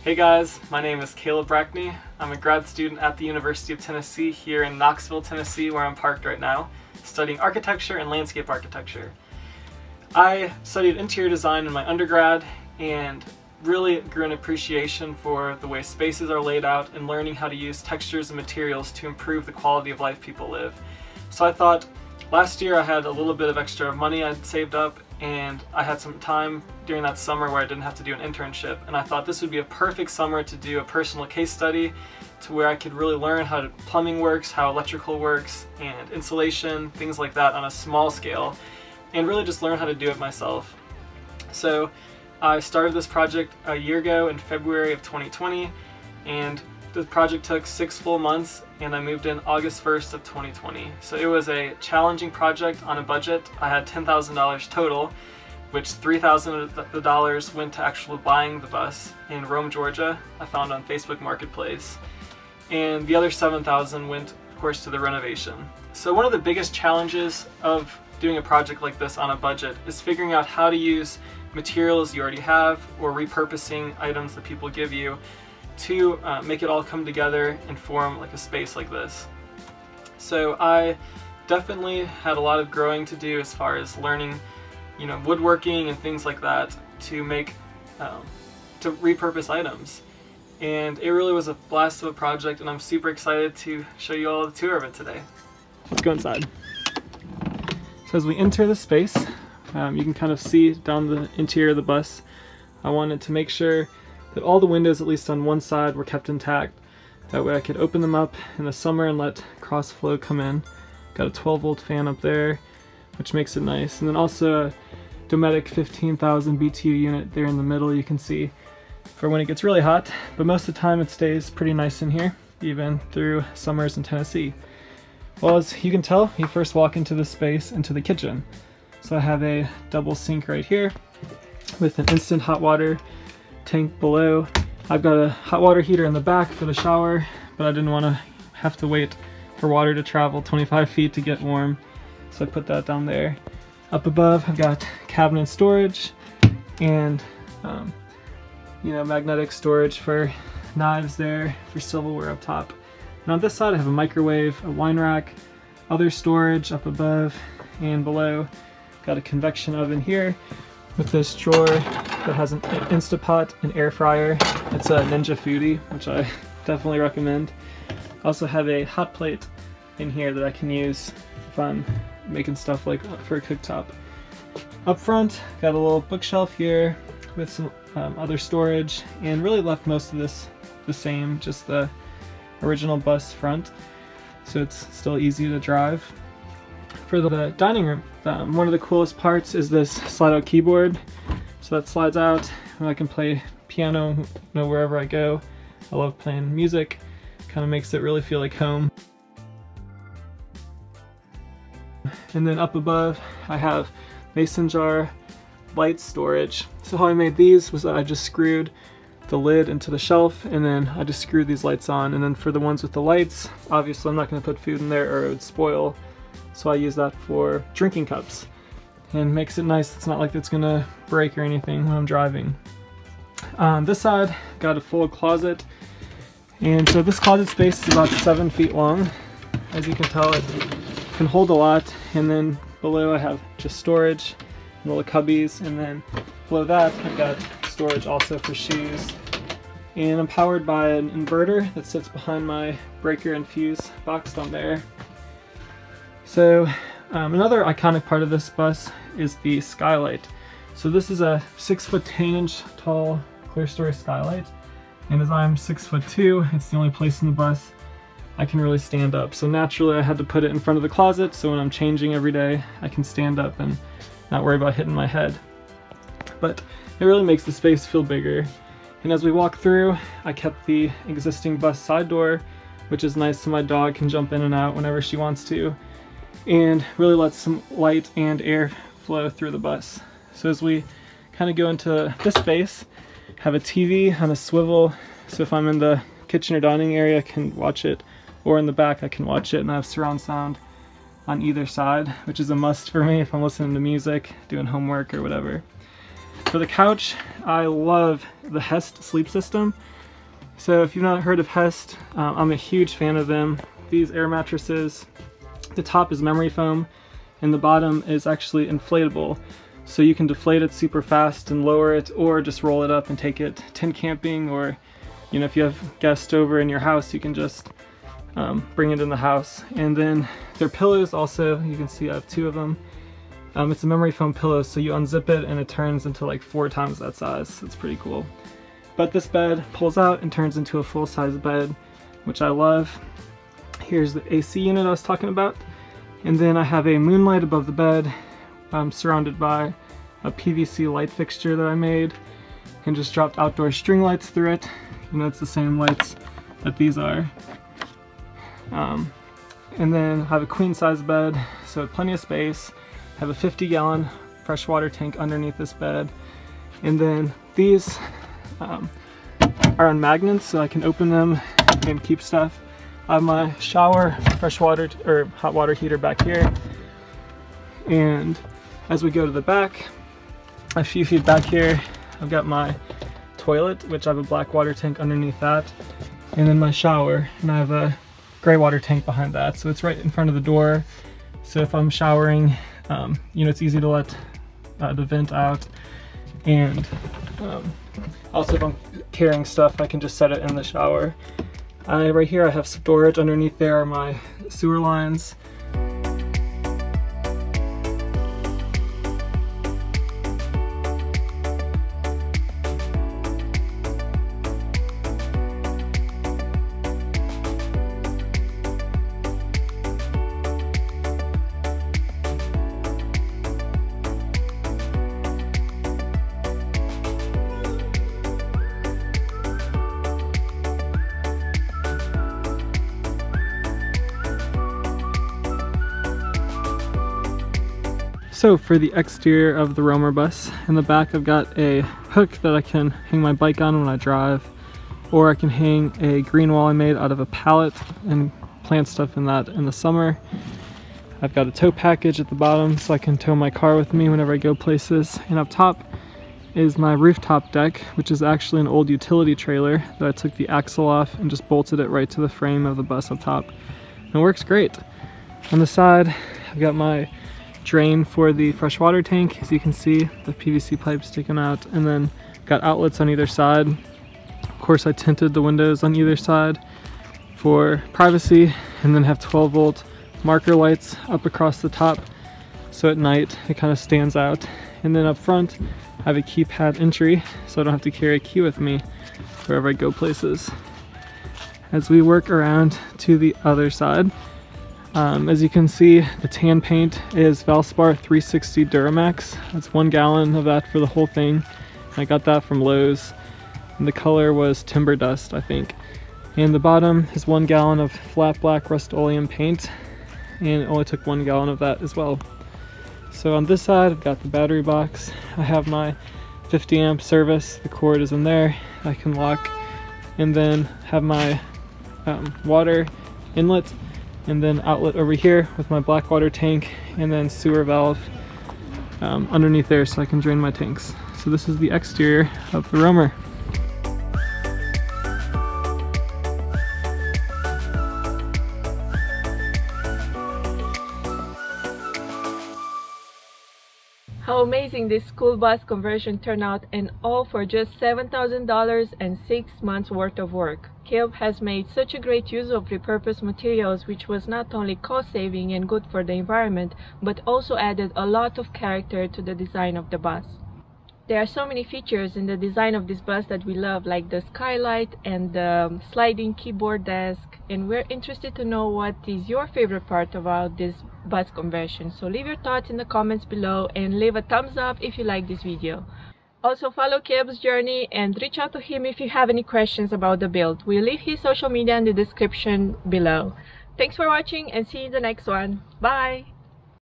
Hey guys, my name is Caleb Brackney. I'm a grad student at the University of Tennessee here in Knoxville, Tennessee, where I'm parked right now, studying architecture and landscape architecture. I studied interior design in my undergrad and really grew an appreciation for the way spaces are laid out and learning how to use textures and materials to improve the quality of life people live. So I thought, last year I had a little bit of extra money I'd saved up, and I had some time during that summer where I didn't have to do an internship, and I thought this would be a perfect summer to do a personal case study to where I could really learn how plumbing works, how electrical works, and insulation, things like that on a small scale, and really just learn how to do it myself. So I started this project a year ago in February of 2020, and the project took 6 full months, and I moved in August 1st of 2020. So it was a challenging project on a budget. I had $10,000 total, which $3,000 of the dollars went to actually buying the bus in Rome, Georgia, I found on Facebook Marketplace. And the other $7,000 went, of course, to the renovation. So one of the biggest challenges of doing a project like this on a budget is figuring out how to use materials you already have or repurposing items that people give you to make it all come together and form like a space like this. So I definitely had a lot of growing to do as far as learning, woodworking and things like that to make, to repurpose items. And it really was a blast of a project, and I'm super excited to show you all the tour of it today. Let's go inside. So as we enter the space, you can kind of see down the interior of the bus. I wanted to make sure that all the windows, at least on one side, were kept intact. That way I could open them up in the summer and let cross flow come in. Got a 12-volt fan up there, which makes it nice. And then also a Dometic 15,000 BTU unit there in the middle, you can see, for when it gets really hot. But most of the time it stays pretty nice in here, even through summers in Tennessee. Well, as you can tell, you first walk into the space, into the kitchen. So I have a double sink right here with an instant hot water tank below. I've got a hot water heater in the back for the shower, but I didn't want to have to wait for water to travel 25 feet to get warm, so I put that down there. Up above I've got cabinet storage and magnetic storage for knives there, for silverware up top. And on this side I have a microwave, a wine rack, other storage up above and below. Got a convection oven here with this drawer that has an Instapot and air fryer. It's a Ninja Foodie, which I definitely recommend. I also have a hot plate in here that I can use if I'm making stuff like for a cooktop. Up front, got a little bookshelf here with some other storage, and really left most of this the same, just the original bus front, so it's still easy to drive. For the dining room, one of the coolest parts is this slide-out keyboard. So that slides out, and I can play piano wherever I go. I love playing music. Kind of makes it really feel like home. And then up above, I have mason jar light storage. So how I made these was that I just screwed the lid into the shelf, and then I just screwed these lights on. And then for the ones with the lights, obviously I'm not going to put food in there or it would spoil. So I use that for drinking cups, and makes it nice. It's not like it's gonna break or anything when I'm driving. On this side, got a full closet, and so this closet space is about 7 feet long. As you can tell, it can hold a lot. And then below I have just storage, little cubbies, and then below that I've got storage also for shoes. And I'm powered by an inverter that sits behind my breaker and fuse box down there. So another iconic part of this bus is the skylight. So this is a 6-foot 10-inch tall clear story skylight, and as I'm 6'2", it's the only place in the bus I can really stand up. So naturally I had to put it in front of the closet, so when I'm changing every day I can stand up and not worry about hitting my head. But it really makes the space feel bigger. And as we walk through, I kept the existing bus side door, which is nice so my dog can jump in and out whenever she wants to, and really lets some light and air flow through the bus. So as we kind of go into this space, have a TV on a swivel, so if I'm in the kitchen or dining area I can watch it, or in the back I can watch it, and I have surround sound on either side, which is a must for me if I'm listening to music, doing homework or whatever. For the couch, I love the Hest sleep system. So if you've not heard of Hest, I'm a huge fan of them. These air mattresses, the top is memory foam and the bottom is actually inflatable. So you can deflate it super fast and lower it, or just roll it up and take it tent camping, or if you have guests over in your house, you can just bring it in the house. And then their pillows also, you can see I have 2 of them. It's a memory foam pillow, so you unzip it and it turns into like 4 times that size. It's pretty cool. But this bed pulls out and turns into a full-size bed, which I love. Here's the AC unit I was talking about. And then I have a moonlight above the bed. I'm surrounded by a PVC light fixture that I made, and just dropped outdoor string lights through it. It's the same lights that these are. And then I have a queen-size bed, so plenty of space. I have a 50-gallon freshwater tank underneath this bed. And then these are on magnets, so I can open them and keep stuff. I have my shower, freshwater or hot water heater back here. And as we go to the back, a few feet back here, I've got my toilet, which I have a black water tank underneath that, and then my shower, and I have a gray water tank behind that. So it's right in front of the door. So if I'm showering, it's easy to let the vent out. And also if I'm carrying stuff, I can just set it in the shower. Right here I have storage. Underneath there are my sewer lines. So for the exterior of the roamer bus, in the back I've got a hook that I can hang my bike on when I drive, or I can hang a green wall I made out of a pallet and plant stuff in that in the summer. I've got a tow package at the bottom so I can tow my car with me whenever I go places. And up top is my rooftop deck, which is actually an old utility trailer that I took the axle off and just bolted it right to the frame of the bus up top. And it works great. On the side, I've got my drain for the freshwater tank. As you can see, the PVC pipe sticking out, and then got outlets on either side. Of course, I tinted the windows on either side for privacy, and then have 12-volt marker lights up across the top, so at night it kind of stands out. And then up front I have a keypad entry, so I don't have to carry a key with me wherever I go places. As we work around to the other side, as you can see, the tan paint is Valspar 360 Duramax. That's 1 gallon of that for the whole thing. I got that from Lowe's, and the color was Timber Dust, I think. And the bottom is 1 gallon of flat black Rust-Oleum paint, and it only took 1 gallon of that as well. So on this side, I've got the battery box. I have my 50 amp service. The cord is in there. I can lock, and then have my water inlet, and then outlet over here with my black water tank, and then sewer valve underneath there so I can drain my tanks. So this is the exterior of the roamer. How amazing this school bus conversion turned out, and all for just $7,000 and 6 months worth of work. Caleb has made such a great use of repurposed materials, which was not only cost saving and good for the environment, but also added a lot of character to the design of the bus. There are so many features in the design of this bus that we love, like the skylight and the sliding keyboard desk, and we're interested to know what is your favorite part about this bus conversion. So leave your thoughts in the comments below and leave a thumbs up if you like this video. Also follow Caleb's journey and reach out to him if you have any questions about the build. We'll leave his social media in the description below. Thanks for watching and see you in the next one. Bye!